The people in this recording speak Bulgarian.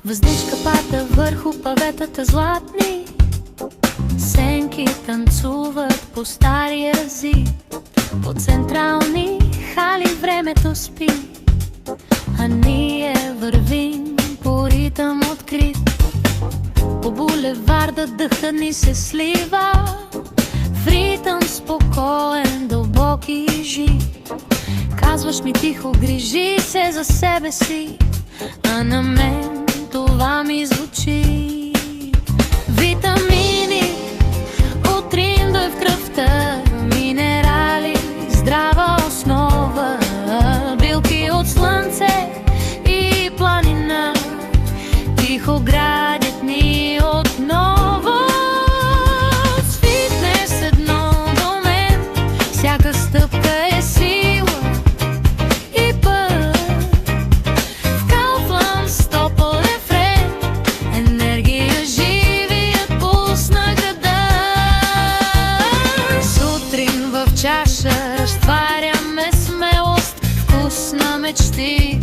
Въздишка пада върху паветата златни, сенки танцуват по стария зид. По централни хали времето спи, а ние вървим по ритъм открит. По булеварда дъхът ни се слива в ритъм спокоен, дълбок и жив. Казваш ми тихо, грижи се за себе си, а на мен това ми звучи. Витамини от Риндой в кръвта, минерали, здрава основа, билки от слънце и планина, тихо градят ни отново. С фитнес едно до мен, всяка стъпка е сила и път. В Kaufland стопъл рефрен, енергия, живият пулс на града. Сутрин в чаша разтваряме смелост, вкус на мечти.